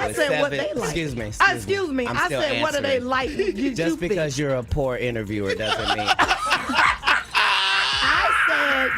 I said what they like. Excuse me. Excuse me. I said what do they like? Just because you're a poor interviewer doesn't mean.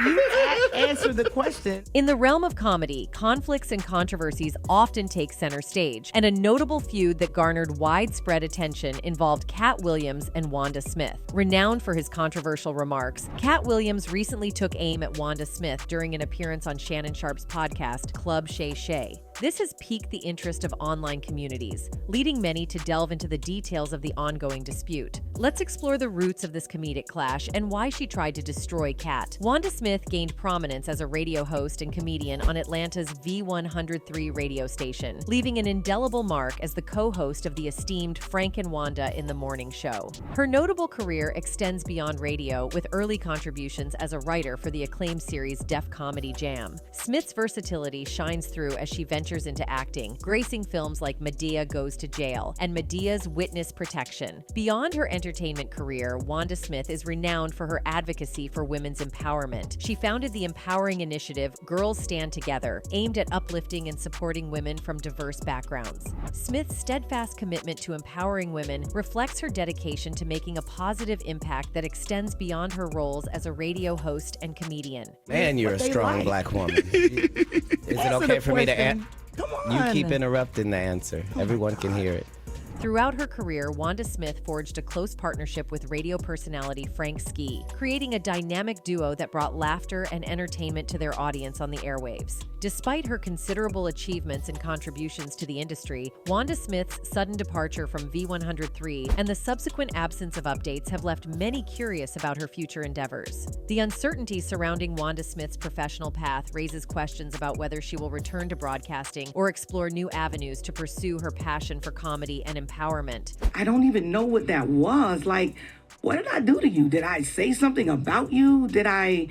You answer the question. In the realm of comedy, conflicts and controversies often take center stage, and a notable feud that garnered widespread attention involved Katt Williams and Wanda Smith. Renowned for his controversial remarks, Katt Williams recently took aim at Wanda Smith during an appearance on Shannon Sharpe's podcast, Club Shay Shay. This has piqued the interest of online communities, leading many to delve into the details of the ongoing dispute. Let's explore the roots of this comedic clash and why she tried to destroy Katt. Wanda Smith gained prominence as a radio host and comedian on Atlanta's V103 radio station, leaving an indelible mark as the co-host of the esteemed Frank and Wanda in the Morning Show. Her notable career extends beyond radio, with early contributions as a writer for the acclaimed series Def Comedy Jam. Smith's versatility shines through as she ventures into acting, gracing films like Medea Goes to Jail and Medea's Witness Protection. Beyond her entertainment career, Wanda Smith is renowned for her advocacy for women's empowerment. She founded the empowering initiative Girls Stand Together, aimed at uplifting and supporting women from diverse backgrounds. Smith's steadfast commitment to empowering women reflects her dedication to making a positive impact that extends beyond her roles as a radio host and comedian. Man, you're a strong black woman. Is it okay for me to answer? Come on. You keep interrupting the answer. Everyone can hear it. Throughout her career, Wanda Smith forged a close partnership with radio personality Frank Ski, creating a dynamic duo that brought laughter and entertainment to their audience on the airwaves. Despite her considerable achievements and contributions to the industry, Wanda Smith's sudden departure from V103 and the subsequent absence of updates have left many curious about her future endeavors. The uncertainty surrounding Wanda Smith's professional path raises questions about whether she will return to broadcasting or explore new avenues to pursue her passion for comedy and empowerment. I don't even know what that was. Like, what did I do to you? Did I say something about you? Did I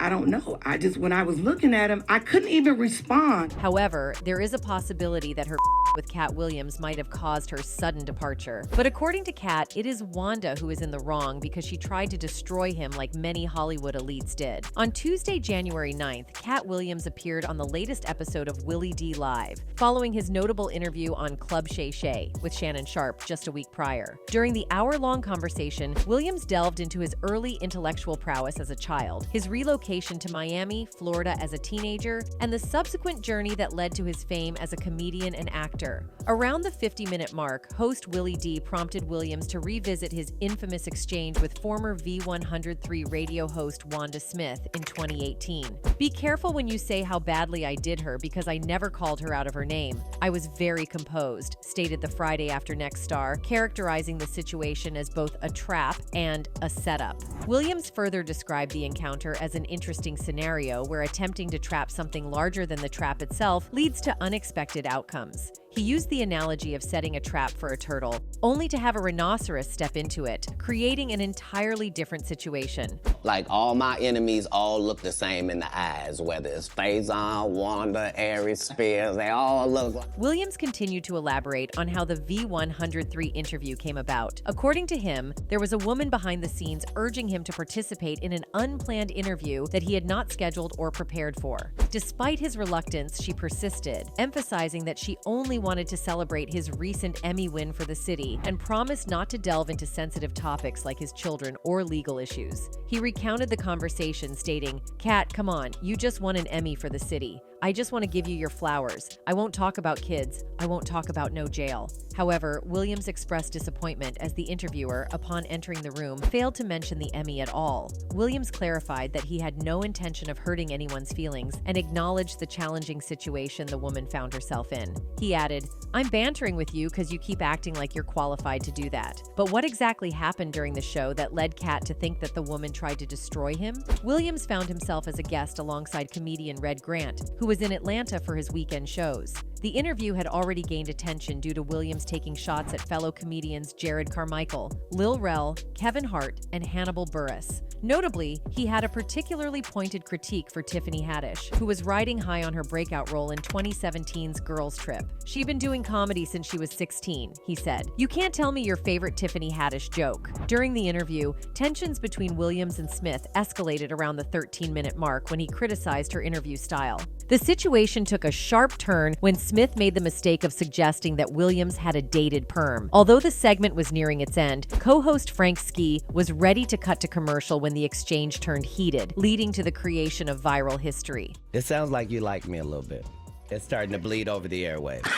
don't know. When I was looking at him, I couldn't even respond. However, there is a possibility that her with Katt Williams might have caused her sudden departure. But according to Katt, it is Wanda who is in the wrong because she tried to destroy him like many Hollywood elites did. On Tuesday, January 9th, Katt Williams appeared on the latest episode of Willie D Live, following his notable interview on Club Shay Shay with Shannon Sharpe just a week prior. During the hour-long conversation, Williams delved into his early intellectual prowess as a child, his relocation to Miami, Florida as a teenager, and the subsequent journey that led to his fame as a comedian and actor. Around the 50-minute mark, host Willie D prompted Williams to revisit his infamous exchange with former V103 radio host Wanda Smith in 2018. "Be careful when you say how badly I did her because I never called her out of her name. I was very composed," stated the Friday After Next star, characterizing the situation as both a trap and a setup. Williams further described the encounter as an interesting scenario where attempting to trap something larger than the trap itself leads to unexpected outcomes. He used the analogy of setting a trap for a turtle, only to have a rhinoceros step into it, creating an entirely different situation. Like, all my enemies all look the same in the eyes, whether it's Faison, Wanda, Aries, Spears, they all look like... Williams continued to elaborate on how the V103 interview came about. According to him, there was a woman behind the scenes urging him to participate in an unplanned interview that he had not scheduled or prepared for. Despite his reluctance, she persisted, emphasizing that she only wanted to celebrate his recent Emmy win for the city and promised not to delve into sensitive topics like his children or legal issues. He recounted the conversation, stating, "Katt, come on, you just won an Emmy for the city. I just want to give you your flowers. I won't talk about kids. I won't talk about no jail." However, Williams expressed disappointment as the interviewer, upon entering the room, failed to mention the Emmy at all. Williams clarified that he had no intention of hurting anyone's feelings and acknowledged the challenging situation the woman found herself in. He added, "I'm bantering with you because you keep acting like you're qualified to do that. But what exactly happened during the show that led Katt to think that the woman tried to destroy him?" Williams found himself as a guest alongside comedian Red Grant, who was in Atlanta for his weekend shows. The interview had already gained attention due to Williams taking shots at fellow comedians Jared Carmichael, Lil Rel, Kevin Hart, and Hannibal Buress. Notably, he had a particularly pointed critique for Tiffany Haddish, who was riding high on her breakout role in 2017's Girls Trip. "She'd been doing comedy since she was 16, he said. "You can't tell me your favorite Tiffany Haddish joke." During the interview, tensions between Williams and Smith escalated around the 13-minute mark when he criticized her interview style. The The situation took a sharp turn when Smith made the mistake of suggesting that Williams had a dated perm. Although the segment was nearing its end, co-host Frank Ski was ready to cut to commercial when the exchange turned heated, leading to the creation of viral history. It sounds like you like me a little bit. It's starting to bleed over the airwaves.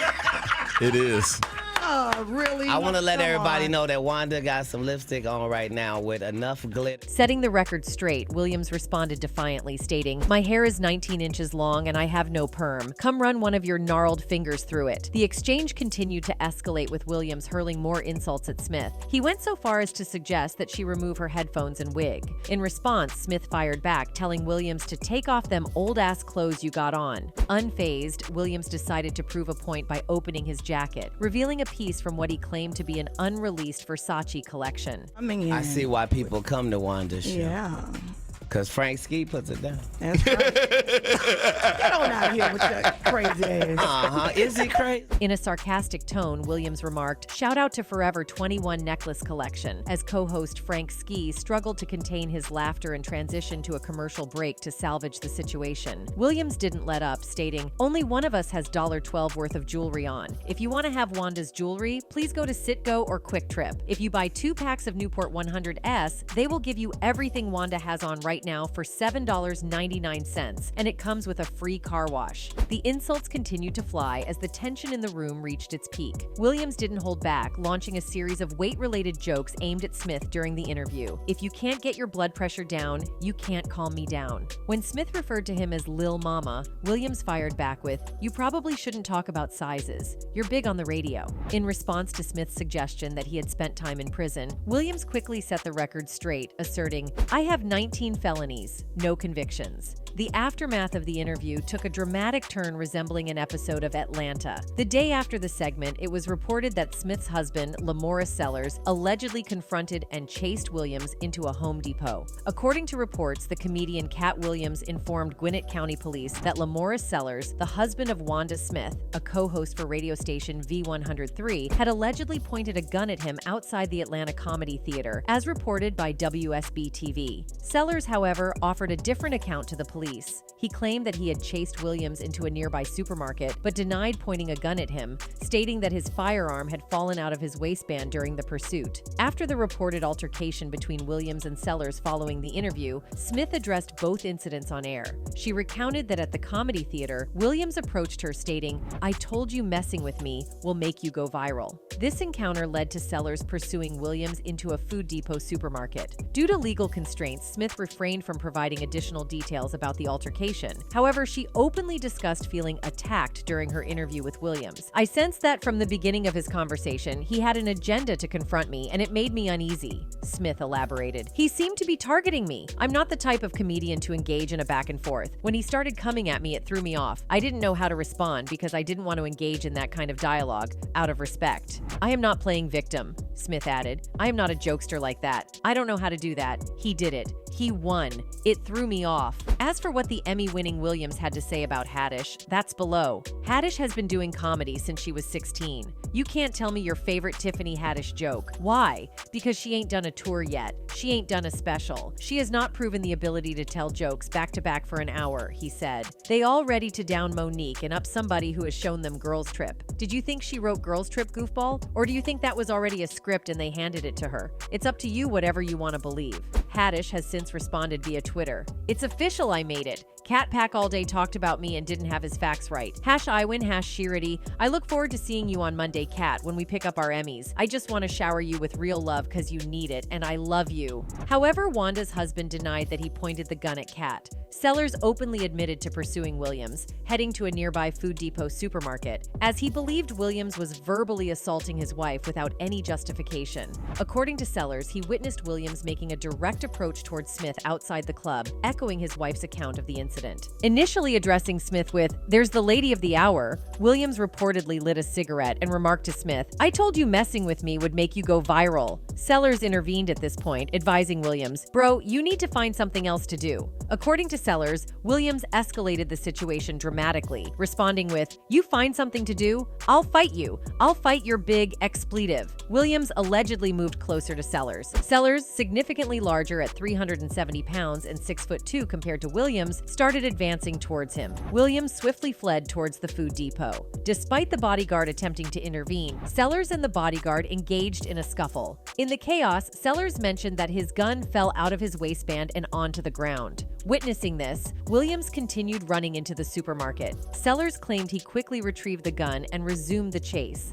It is. Oh, really? I want to let Come everybody on. know that Wanda got some lipstick on right now with enough glitter. Setting the record straight, Williams responded defiantly, stating, "My hair is 19 inches long and I have no perm. Come run one of your gnarled fingers through it." The exchange continued to escalate, with Williams hurling more insults at Smith. He went so far as to suggest that she remove her headphones and wig. In response, Smith fired back, telling Williams to take off them old-ass clothes you got on. Unfazed, Williams decided to prove a point by opening his jacket, revealing a piece from what he claimed to be an unreleased Versace collection. I see why people come to Wanda's show. Yeah. Because Frank Ski puts it down. That's right. Get on out of here with your crazy ass. Uh-huh. Is he crazy? In a sarcastic tone, Williams remarked, "Shout out to Forever 21 Necklace Collection," as co-host Frank Ski struggled to contain his laughter and transition to a commercial break to salvage the situation. Williams didn't let up, stating, "Only one of us has $12 worth of jewelry on. If you want to have Wanda's jewelry, please go to Citgo or Quick Trip. If you buy 2 packs of Newport 100S, they will give you everything Wanda has on right now for $7.99, and it comes with a free car wash." The insults continued to fly as the tension in the room reached its peak. Williams didn't hold back, launching a series of weight-related jokes aimed at Smith during the interview. "If you can't get your blood pressure down, you can't calm me down." When Smith referred to him as Lil Mama, Williams fired back with, "You probably shouldn't talk about sizes. You're big on the radio." In response to Smith's suggestion that he had spent time in prison, Williams quickly set the record straight, asserting, "I have 19 felonies, no convictions." The aftermath of the interview took a dramatic turn resembling an episode of Atlanta. The day after the segment, it was reported that Smith's husband, Lamorris Sellers, allegedly confronted and chased Williams into a Home Depot. According to reports, the comedian Katt Williams informed Gwinnett County Police that Lamorris Sellers, the husband of Wanda Smith, a co-host for radio station V103, had allegedly pointed a gun at him outside the Atlanta Comedy Theater, as reported by WSB-TV. Sellers, however, offered a different account to the police. He claimed that he had chased Williams into a nearby supermarket, but denied pointing a gun at him, stating that his firearm had fallen out of his waistband during the pursuit. After the reported altercation between Williams and Sellers following the interview, Smith addressed both incidents on air. She recounted that at the Comedy Theater, Williams approached her stating, "I told you messing with me will make you go viral." This encounter led to Sellers pursuing Williams into a Food Depot supermarket. Due to legal constraints, Smith refrained from providing additional details about the altercation. However, she openly discussed feeling attacked during her interview with Williams. "I sensed that from the beginning of his conversation, he had an agenda to confront me, and it made me uneasy," Smith elaborated. "He seemed to be targeting me. I'm not the type of comedian to engage in a back and forth. When he started coming at me, it threw me off. I didn't know how to respond because I didn't want to engage in that kind of dialogue, out of respect. I am not playing victim," Smith added. "I am not a jokester like that. I don't know how to do that. He did it. He won. It threw me off." As for what the Emmy-winning Williams had to say about Haddish, that's below. Haddish has been doing comedy since she was 16. You can't tell me your favorite Tiffany Haddish joke. Why? Because she ain't done a tour yet. She ain't done a special. She has not proven the ability to tell jokes back-to-back for an hour, he said. They all ready to down Monique and up somebody who has shown them Girls Trip. Did you think she wrote Girls Trip, goofball? Or do you think that was already a script and they handed it to her? It's up to you whatever you want to believe. Haddish has since responded via Twitter. "It's official, I made it. Cat Pack all day talked about me and didn't have his facts right. #IWin, #Sheerity. I look forward to seeing you on Monday, Cat, when we pick up our Emmys. I just want to shower you with real love because you need it, and I love you." However, Wanda's husband denied that he pointed the gun at Cat. Sellers openly admitted to pursuing Williams, heading to a nearby Food Depot supermarket, as he believed Williams was verbally assaulting his wife without any justification. According to Sellers, he witnessed Williams making a direct approach towards Smith outside the club, echoing his wife's account of the incident. Initially addressing Smith with, "There's the lady of the hour," Williams reportedly lit a cigarette and remarked to Smith, "I told you messing with me would make you go viral." Sellers intervened at this point, advising Williams, "Bro, you need to find something else to do." According to Sellers, Williams escalated the situation dramatically, responding with, "You find something to do? I'll fight you. I'll fight your big expletive." Williams allegedly moved closer to Sellers. Sellers, significantly larger teenager at 370 pounds and 6'2" compared to Williams, started advancing towards him. Williams swiftly fled towards the food depot. Despite the bodyguard attempting to intervene, Sellers and the bodyguard engaged in a scuffle. In the chaos, Sellers mentioned that his gun fell out of his waistband and onto the ground. Witnessing this, Williams continued running into the supermarket. Sellers claimed he quickly retrieved the gun and resumed the chase.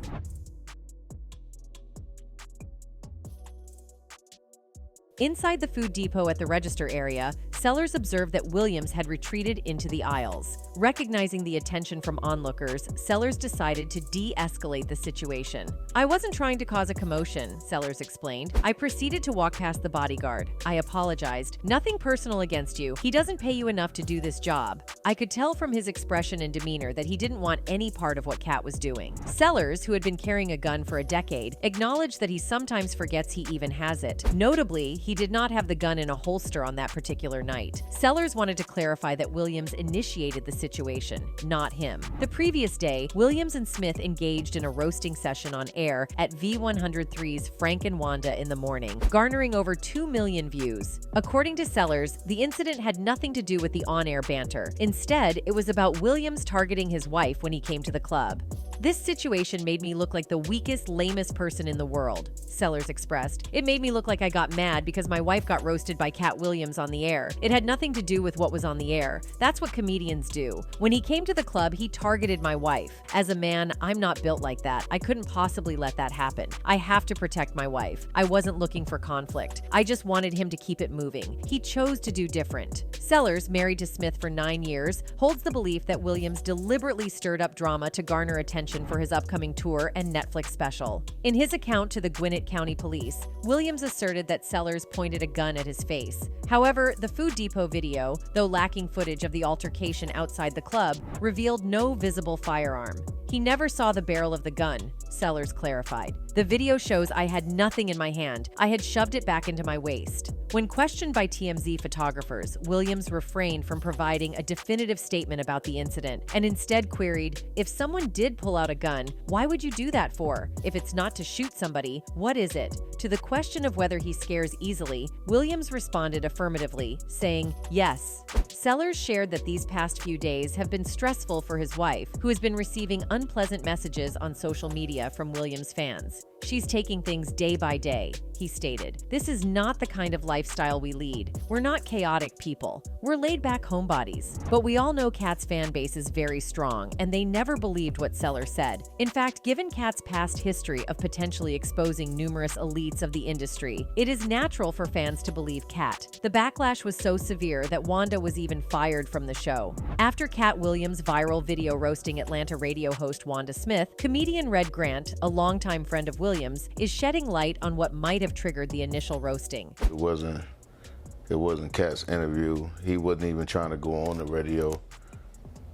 Inside the food depot at the register area, Sellers observed that Williams had retreated into the aisles. Recognizing the attention from onlookers, Sellers decided to de-escalate the situation. "I wasn't trying to cause a commotion," Sellers explained. "I proceeded to walk past the bodyguard. I apologized. Nothing personal against you. He doesn't pay you enough to do this job." I could tell from his expression and demeanor that he didn't want any part of what Katt was doing. Sellers, who had been carrying a gun for a decade, acknowledged that he sometimes forgets he even has it. Notably, he did not have the gun in a holster on that particular night. Sellers wanted to clarify that Williams initiated the situation, not him. The previous day, Williams and Smith engaged in a roasting session on air at V103's Frank and Wanda in the Morning, garnering over 2 million views. According to Sellers, the incident had nothing to do with the on-air banter. Instead, it was about Williams targeting his wife when he came to the club. "This situation made me look like the weakest, lamest person in the world," Sellers expressed. "It made me look like I got mad because my wife got roasted by Katt Williams on the air. It had nothing to do with what was on the air. That's what comedians do. When he came to the club, he targeted my wife. As a man, I'm not built like that. I couldn't possibly let that happen. I have to protect my wife. I wasn't looking for conflict. I just wanted him to keep it moving. He chose to do different." Sellers, married to Smith for 9 years, holds the belief that Williams deliberately stirred up drama to garner attention for his upcoming tour and Netflix special. In his account to the Gwinnett County Police, Williams asserted that Sellers pointed a gun at his face. However, the Food Depot video, though lacking footage of the altercation outside the club, revealed no visible firearm. "He never saw the barrel of the gun," Sellers clarified. "The video shows I had nothing in my hand. I had shoved it back into my waist." When questioned by TMZ photographers, Williams refrained from providing a definitive statement about the incident and instead queried, "If someone did pull out a gun, why would you do that for? If it's not to shoot somebody, what is it?" To the question of whether he scares easily, Williams responded affirmatively, saying, "Yes." Sellers shared that these past few days have been stressful for his wife, who has been receiving unpleasant messages on social media from Williams fans. "She's taking things day by day," he stated. "This is not the kind of lifestyle we lead. We're not chaotic people. We're laid-back homebodies." But we all know Katt's fan base is very strong, and they never believed what Sellers said. In fact, given Katt's past history of potentially exposing numerous elites of the industry, it is natural for fans to believe Katt. The backlash was so severe that Wanda was even fired from the show. After Katt Williams' viral video roasting Atlanta radio host Wanda Smith, comedian Red Grant, a longtime friend of Williams, is shedding light on what might have triggered the initial roasting. It wasn't Katt's interview. He wasn't even trying to go on the radio.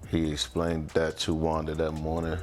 He explained that to Wanda that morning,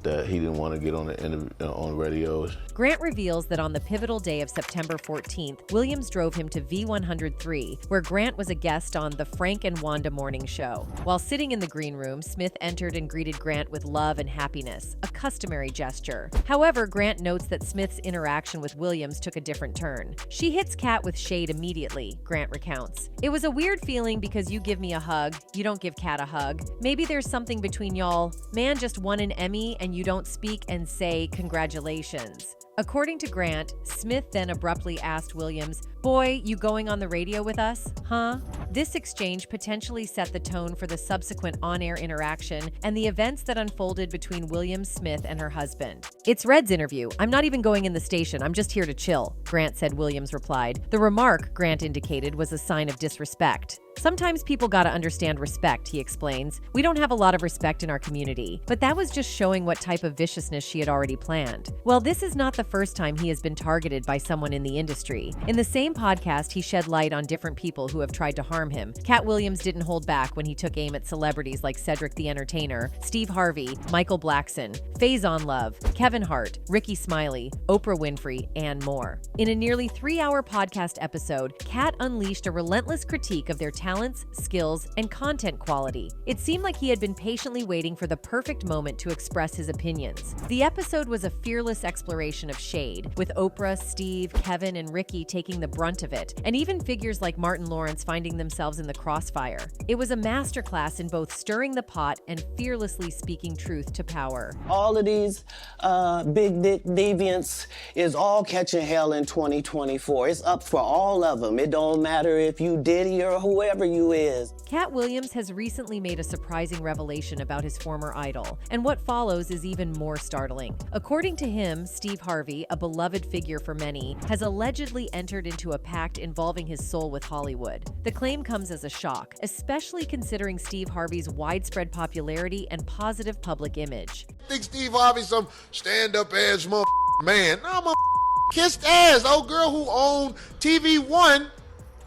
that he didn't want to get on the radio. Grant reveals that on the pivotal day of September 14th, Williams drove him to V103, where Grant was a guest on the Frank and Wanda morning show. While sitting in the green room, Smith entered and greeted Grant with love and happiness, a customary gesture. However, Grant notes that Smith's interaction with Williams took a different turn. "She hits Katt with shade immediately," Grant recounts. "It was a weird feeling because you give me a hug, you don't give Katt a hug. Maybe there's something between y'all. Man just won an Emmy and you don't speak and say congratulations." According to Grant, Smith then abruptly asked Williams, "Boy, you going on the radio with us, huh?" This exchange potentially set the tone for the subsequent on-air interaction and the events that unfolded between Williams, Smith, and her husband. "It's Red's interview. I'm not even going in the station. I'm just here to chill," Grant said. Williams replied. The remark, Grant indicated, was a sign of disrespect. "Sometimes people gotta understand respect," he explains. "We don't have a lot of respect in our community." But that was just showing what type of viciousness she had already planned. Well, this is not the first time he has been targeted by someone in the industry. In the same podcast, he shed light on different people who have tried to harm him. Katt Williams didn't hold back when he took aim at celebrities like Cedric the Entertainer, Steve Harvey, Michael Blackson, Faison Love, Kevin Hart, Ricky Smiley, Oprah Winfrey, and more. In a nearly 3-hour podcast episode, Katt unleashed a relentless critique of their talents, skills, and content quality. It seemed like he had been patiently waiting for the perfect moment to express his opinions. The episode was a fearless exploration of shade, with Oprah, Steve, Kevin, and Ricky taking the brunt of it, and even figures like Martin Lawrence finding themselves in the crossfire. It was a masterclass in both stirring the pot and fearlessly speaking truth to power. All of these big dick deviants is all catching hell in 2024. It's up for all of them. It don't matter if you Diddy or whoever you is. Katt Williams has recently made a surprising revelation about his former idol, and what follows is even more startling. According to him, Steve Harvey, a beloved figure for many, has allegedly entered into a pact involving his soul with Hollywood. The claim comes as a shock, especially considering Steve Harvey's widespread popularity and positive public image. I think Steve Harvey's some stand-up ass man. No, I'm kissed ass. The old girl who owned TV One,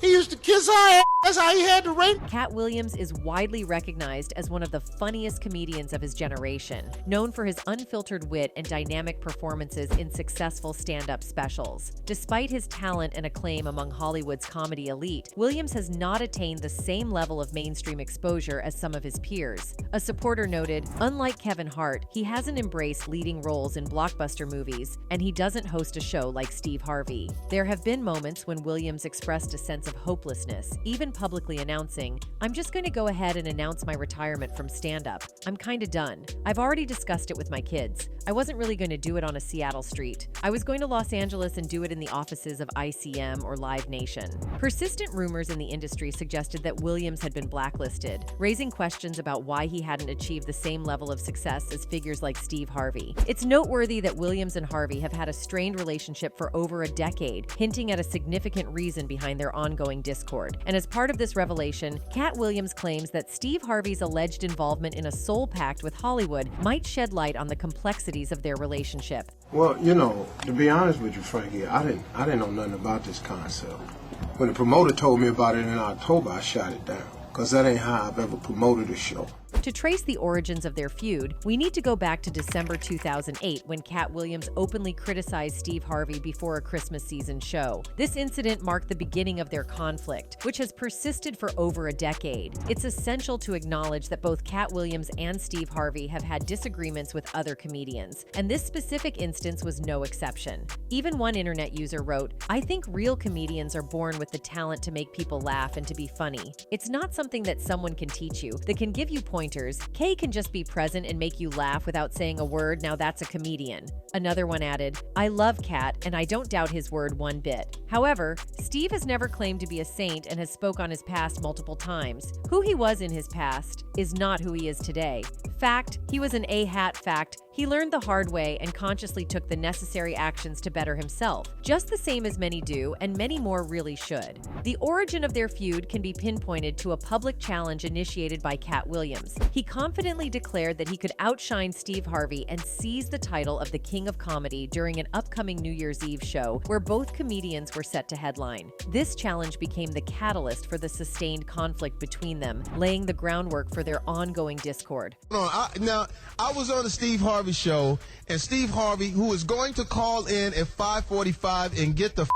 he used to kiss her ass. That's how he had to rank. Katt Williams is widely recognized as one of the funniest comedians of his generation, known for his unfiltered wit and dynamic performances in successful stand-up specials. Despite his talent and acclaim among Hollywood's comedy elite, Williams has not attained the same level of mainstream exposure as some of his peers. A supporter noted, unlike Kevin Hart, he hasn't embraced leading roles in blockbuster movies, and he doesn't host a show like Steve Harvey. There have been moments when Williams expressed a sense of hopelessness, even publicly announcing, "I'm just going to go ahead and announce my retirement from stand-up. I'm kinda done. I've already discussed it with my kids. I wasn't really going to do it on a Seattle street. I was going to Los Angeles and do it in the offices of ICM or Live Nation." Persistent rumors in the industry suggested that Williams had been blacklisted, raising questions about why he hadn't achieved the same level of success as figures like Steve Harvey. It's noteworthy that Williams and Harvey have had a strained relationship for over a decade, hinting at a significant reason behind their ongoing discord. And as part of this revelation, Katt Williams claims that Steve Harvey's alleged involvement in a soul pact with Hollywood might shed light on the complexities of their relationship. Well, you know, to be honest with you, Frankie, I didn't know nothing about this concept. When the promoter told me about it in October, I shot it down, because that ain't how I've ever promoted a show. To trace the origins of their feud, we need to go back to December 2008 when Katt Williams openly criticized Steve Harvey before a Christmas season show. This incident marked the beginning of their conflict, which has persisted for over a decade. It's essential to acknowledge that both Katt Williams and Steve Harvey have had disagreements with other comedians, and this specific instance was no exception. Even one internet user wrote, "I think real comedians are born with the talent to make people laugh and to be funny. It's not something that someone can teach you, that can give you pointers. Kay can just be present and make you laugh without saying a word. Now that's a comedian." Another one added, "I love Katt, and I don't doubt his word one bit." However, Steve has never claimed to be a saint and has spoke on his past multiple times. Who he was in his past is not who he is today. Fact, he was an A-hat fact. He learned the hard way and consciously took the necessary actions to better himself, just the same as many do, and many more really should. The origin of their feud can be pinpointed to a public challenge initiated by Katt Williams. He confidently declared that he could outshine Steve Harvey and seize the title of the King of Comedy during an upcoming New Year's Eve show where both comedians were set to headline. This challenge became the catalyst for the sustained conflict between them, laying the groundwork for their ongoing discord. I was on the Steve Harvey show, and Steve Harvey, who is going to call in at 5:45 and get the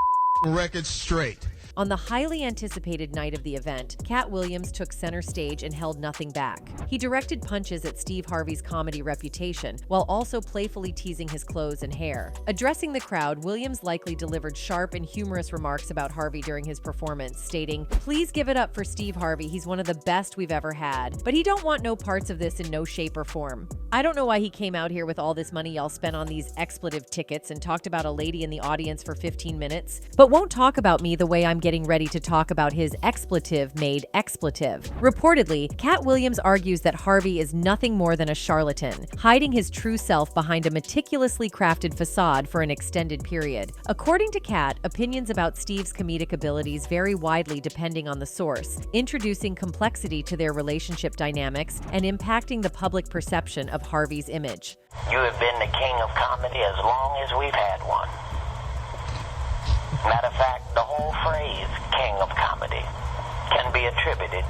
record straight. On the highly anticipated night of the event, Katt Williams took center stage and held nothing back. He directed punches at Steve Harvey's comedy reputation, while also playfully teasing his clothes and hair. Addressing the crowd, Williams likely delivered sharp and humorous remarks about Harvey during his performance, stating, "Please give it up for Steve Harvey, he's one of the best we've ever had. But he don't want no parts of this in no shape or form. I don't know why he came out here with all this money y'all spent on these expletive tickets and talked about a lady in the audience for 15 minutes, but won't talk about me the way I'm getting ready to talk about his expletive-made expletive." Reportedly, Katt Williams argues that Harvey is nothing more than a charlatan, hiding his true self behind a meticulously crafted facade for an extended period. According to Katt, opinions about Steve's comedic abilities vary widely depending on the source, introducing complexity to their relationship dynamics and impacting the public perception of Harvey's image. You have been the king of comedy as long as we've had one. Matter of fact, the whole phrase, king of comedy, can be attributed.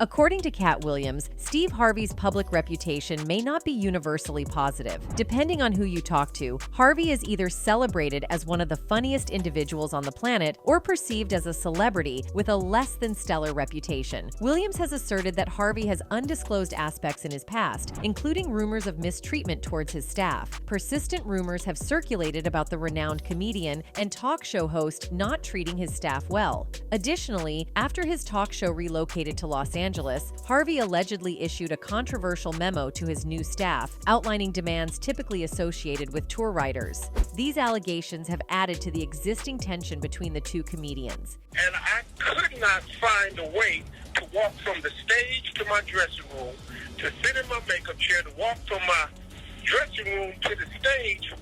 According to Katt Williams, Steve Harvey's public reputation may not be universally positive. Depending on who you talk to, Harvey is either celebrated as one of the funniest individuals on the planet or perceived as a celebrity with a less than stellar reputation. Williams has asserted that Harvey has undisclosed aspects in his past, including rumors of mistreatment towards his staff. Persistent rumors have circulated about the renowned comedian and talk show host not treating his staff well. Additionally, after his talk show relocated to Los Angeles, Harvey allegedly issued a controversial memo to his new staff, outlining demands typically associated with tour writers. These allegations have added to the existing tension between the two comedians. And I could not find a way to walk from the stage to my dressing room, to sit in my makeup chair, to walk from my dressing room to the stage.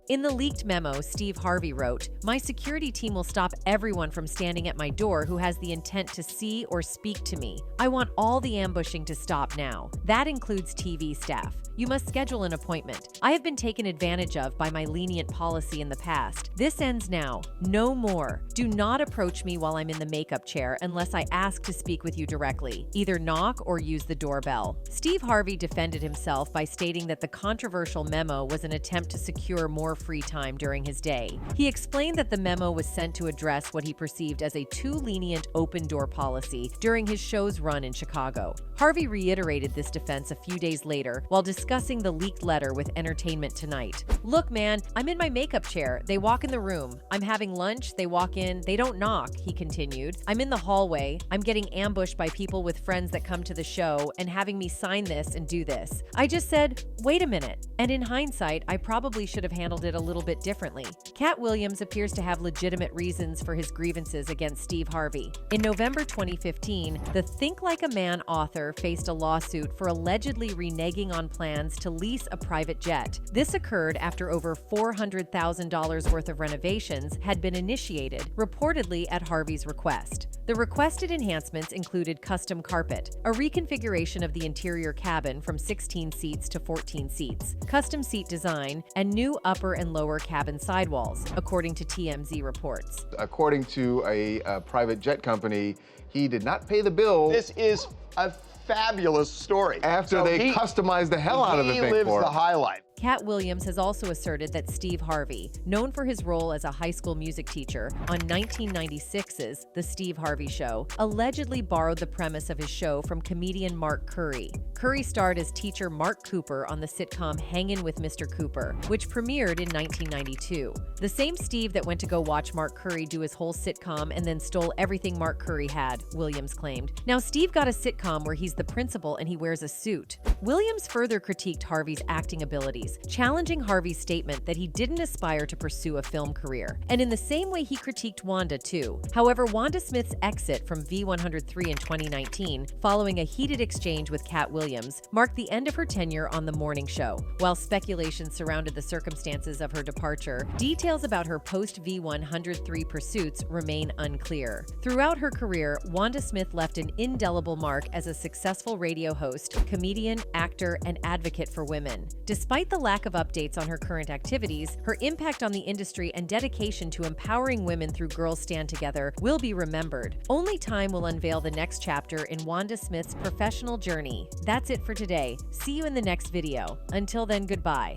In the leaked memo, Steve Harvey wrote, "My security team will stop everyone from standing at my door who has the intent to see or speak to me. I want all the ambushing to stop now. That includes TV staff. You must schedule an appointment. I have been taken advantage of by my lenient policy in the past. This ends now. No more. Do not approach me while I'm in the makeup chair unless I ask to speak with you directly. Either knock or use the doorbell." Steve Harvey defended himself by stating that the controversial memo was an attempt to secure more free time during his day. He explained that the memo was sent to address what he perceived as a too lenient open-door policy during his show's run in Chicago. Harvey reiterated this defense a few days later while discussing the leaked letter with Entertainment Tonight. "Look, man, I'm in my makeup chair. They walk in the room. I'm having lunch. They walk in. They don't knock," he continued. "I'm in the hallway. I'm getting ambushed by people with friends that come to the show and having me sign this and do this. I just said, wait a minute. And in hindsight, I probably should have handled it a little bit differently." Katt Williams appears to have legitimate reasons for his grievances against Steve Harvey. In November 2015, the Think Like a Man author faced a lawsuit for allegedly reneging on plans to lease a private jet. This occurred after over $400,000 worth of renovations had been initiated, reportedly at Harvey's request. The requested enhancements included custom carpet, a reconfiguration of the interior cabin from 16 seats to 14 seats, custom seat design, and new upper and lower cabin sidewalls, according to TMZ reports. According to a private jet company, he did not pay the bill. This is a fabulous story. After they customized the hell out of the thing for him. He lives the high life. Katt Williams has also asserted that Steve Harvey, known for his role as a high school music teacher on 1996's The Steve Harvey Show, allegedly borrowed the premise of his show from comedian Mark Curry. Curry starred as teacher Mark Cooper on the sitcom Hangin' with Mr. Cooper, which premiered in 1992. The same Steve that went to go watch Mark Curry do his whole sitcom and then stole everything Mark Curry had, Williams claimed. Now Steve got a sitcom where he's the principal and he wears a suit. Williams further critiqued Harvey's acting abilities, challenging Harvey's statement that he didn't aspire to pursue a film career. And in the same way he critiqued Wanda too. However, Wanda Smith's exit from V103 in 2019, following a heated exchange with Katt Williams, marked the end of her tenure on the morning show. While speculation surrounded the circumstances of her departure, details about her post-V103 pursuits remain unclear. Throughout her career, Wanda Smith left an indelible mark as a successful radio host, comedian, actor, and advocate for women. Despite the lack of updates on her current activities, her impact on the industry and dedication to empowering women through Girls Stand Together will be remembered. Only time will unveil the next chapter in Wanda Smith's professional journey. That's it for today. See you in the next video. Until then, goodbye.